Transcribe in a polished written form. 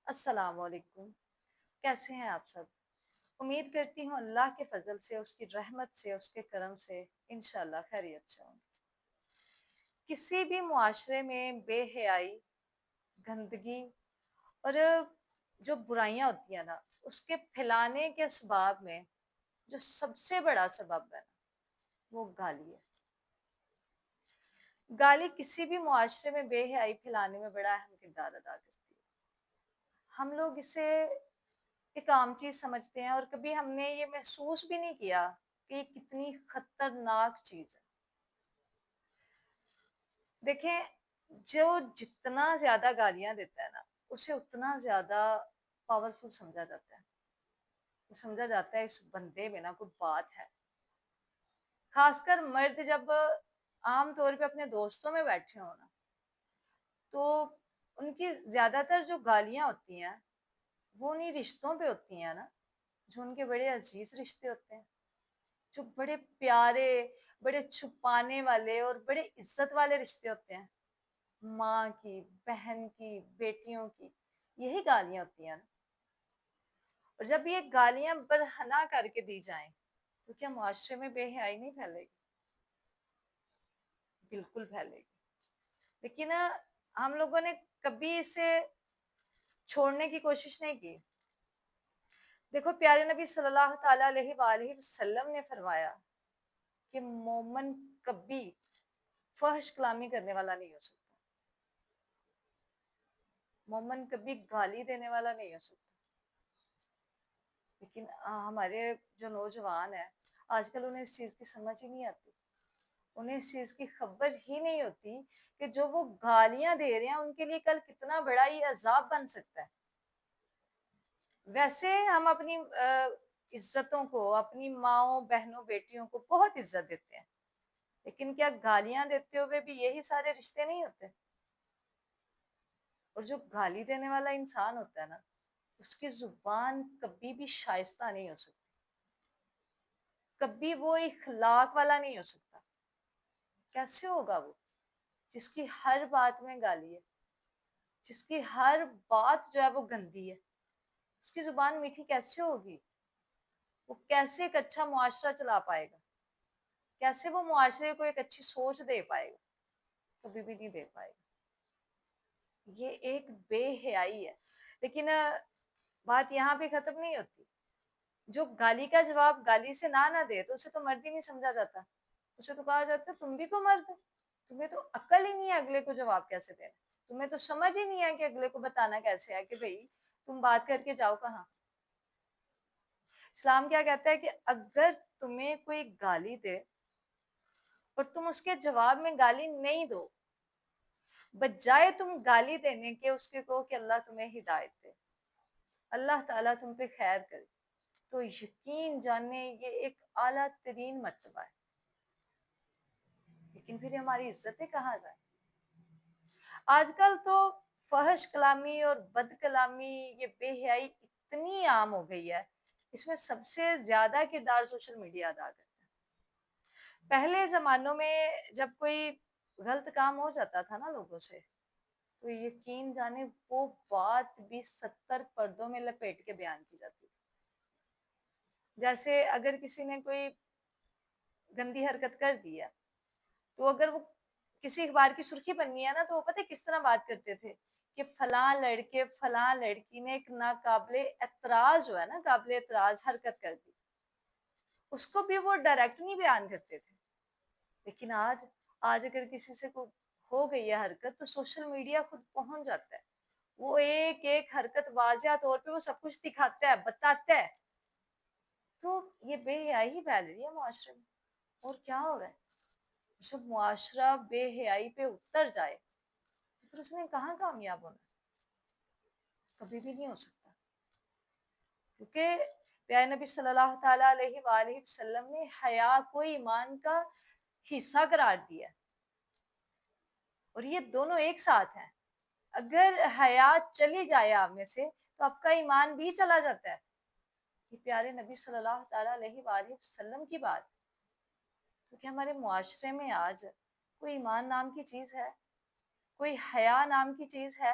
السلام علیکم، کیسے ہیں آپ سب؟ امید کرتی ہوں اللہ کے فضل سے، اس کی رحمت سے، اس کے کرم سے انشاءاللہ خیریت سے ہوں۔ کسی بھی معاشرے میں بے حیائی، گندگی اور جو برائیاں ہوتی ہیں نا، اس کے پھیلانے کے اسباب میں جو سب سے بڑا سبب ہے نا، وہ گالی ہے۔ گالی کسی بھی معاشرے میں بے حیائی پھیلانے میں بڑا اہم کردار ادا کرتی ہے۔ ہم لوگ اسے ایک عام چیز سمجھتے ہیں اور کبھی ہم نے یہ محسوس بھی نہیں کیا کہ یہ کتنی خطرناک چیز ہے۔ دیکھیں، جو جتنا زیادہ گالیاں دیتا ہے نا، اسے اتنا زیادہ پاورفل سمجھا جاتا ہے۔ سمجھا جاتا ہے اس بندے میں نا کوئی بات ہے۔ خاص کر مرد جب عام طور پہ اپنے دوستوں میں بیٹھے ہوں نا، تو ان کی زیادہ تر جو گالیاں ہوتی ہیں وہ انہیں رشتوں پہ ہوتی ہیں نا، جو ان کے بڑے عزیز رشتے ہوتے ہیں، جو بڑے پیارے، بڑے چھپانے والے اور بڑے عزت والے رشتے ہوتے ہیں، ماں کی، بہن کی، بیٹیوں کی، یہی گالیاں ہوتی ہیں نا۔ اور جب یہ گالیاں برہنہ کر کے دی جائیں تو کیا معاشرے میں بے حیائی نہیں پھیلے گی؟ بالکل پھیلے گی۔ لیکن ہم لوگوں نے کبھی اسے چھوڑنے کی کوشش نہیں کی۔ دیکھو، پیارے نبی صلی اللہ تعالیٰ علیہ وآلہ وسلم نے فرمایا کہ مومن کبھی فحش کلامی کرنے والا نہیں ہو سکتا، مومن کبھی گالی دینے والا نہیں ہو سکتا۔ لیکن ہمارے جو نوجوان ہیں آج کل، انہیں اس چیز کی سمجھ ہی نہیں آتی، انہیں اس چیز کی خبر ہی نہیں ہوتی کہ جو وہ گالیاں دے رہے ہیں ان کے لیے کل کتنا بڑا یہ عذاب بن سکتا ہے۔ ویسے ہم اپنی عزتوں کو، اپنی ماؤں، بہنوں، بیٹیوں کو بہت عزت دیتے ہیں، لیکن کیا گالیاں دیتے ہوئے بھی یہی سارے رشتے نہیں ہوتے؟ اور جو گالی دینے والا انسان ہوتا ہے نا، اس کی زبان کبھی بھی شائستہ نہیں ہو سکتی، کبھی وہ اخلاق والا نہیں ہو سکتا۔ کیسے ہوگا وہ، جس کی ہر بات میں گالی ہے، جس کی ہر بات جو ہے وہ گندی ہے؟ اس کی زبان میٹھی کیسے ہوگی؟ وہ کیسے ایک اچھا معاشرہ چلا پائے گا؟ کیسے وہ معاشرے کو ایک اچھی سوچ دے پائے گا؟ کبھی بھی نہیں دے پائے گا۔ یہ ایک بے حیائی ہے۔ لیکن بات یہاں پہ ختم نہیں ہوتی۔ جو گالی کا جواب گالی سے نہ دے تو اسے تو مرد ہی نہیں سمجھا جاتا، اسے تو کہا جاتا ہے تم بھی تو مرد ہو، تمہیں تو عقل ہی نہیں ہے اگلے کو جواب کیسے دینا، تمہیں تو سمجھ ہی نہیں ہے کہ اگلے کو بتانا کیسے ہے کہ بھئی تم بات کر کے جاؤ کہاں۔ اسلام کیا کہتا ہے کہ اگر تمہیں کوئی گالی دے اور تم اس کے جواب میں گالی نہیں دو، بجائے تم گالی دینے کے اس کے کہو کہ اللہ تمہیں ہدایت دے، اللہ تعالیٰ تم پہ خیر کرے، تو یقین جانے یہ ایک اعلیٰ ترین مرتبہ ہے۔ لیکن پھر ہماری عزتیں کہاں جائیں؟ آج کل تو فحش کلامی اور بد کلامی، یہ بے حیائی اتنی عام ہو گئی ہے، اس میں سب سے زیادہ کردار سوشل میڈیا ادا کرتا ہے۔ پہلے زمانوں میں جب کوئی غلط کام ہو جاتا تھا نا لوگوں سے، تو یقین جانے وہ بات بھی 70 پردوں میں لپیٹ کے بیان کی جاتی تھی۔ جیسے اگر کسی نے کوئی گندی حرکت کر دی ہے، تو اگر وہ کسی اخبار کی سرخی بننی ہے نا، تو وہ پتہ کس طرح بات کرتے تھے کہ فلاں لڑکے فلاں لڑکی نے ایک ناقابل اعتراض جو ہے نا، قابل اعتراض حرکت کر دی، اس کو بھی وہ ڈائریکٹ نہیں بیان کرتے تھے۔ لیکن آج اگر کسی سے کوئی ہو گئی ہے حرکت، تو سوشل میڈیا خود پہنچ جاتا ہے، وہ ایک ایک حرکت واضح طور پہ وہ سب کچھ دکھاتا ہے، بتاتا ہے۔ تو یہ بے حیائی ہی پھیل رہی ہے معاشرے میں، اور کیا ہو رہا ہے؟ جب معاشرہ بے حیائی پہ اتر جائے تو پھر اس نے کہاں کامیاب ہونا؟ کبھی بھی نہیں ہو سکتا، کیونکہ پیارے نبی صلی اللہ تعالیٰ علیہ وآلہ وسلم نے حیا کو ایمان کا حصہ قرار دیا، اور یہ دونوں ایک ساتھ ہیں۔ اگر حیا چلی جائے آپ میں سے تو آپ کا ایمان بھی چلا جاتا ہے۔ یہ پیارے نبی صلی اللہ تعالیٰ علیہ وآلہ وسلم کی بات۔ تو کیا ہمارے معاشرے میں آج کوئی ایمان نام کی چیز ہے؟ کوئی حیا نام کی چیز ہے؟